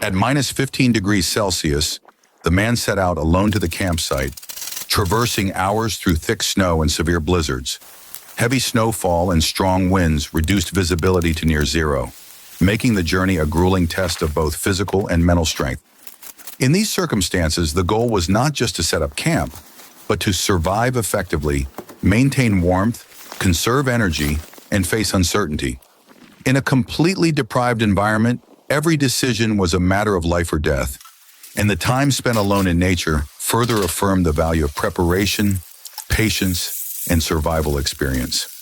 At minus 15 degrees Celsius, the man set out alone to the campsite, traversing hours through thick snow and severe blizzards. Heavy snowfall and strong winds reduced visibility to near zero, making the journey a grueling test of both physical and mental strength. In these circumstances, the goal was not just to set up camp, but to survive effectively, maintain warmth, conserve energy, and face uncertainty. In a completely deprived environment, every decision was a matter of life or death, and the time spent alone in nature further affirmed the value of preparation, patience, and survival experience.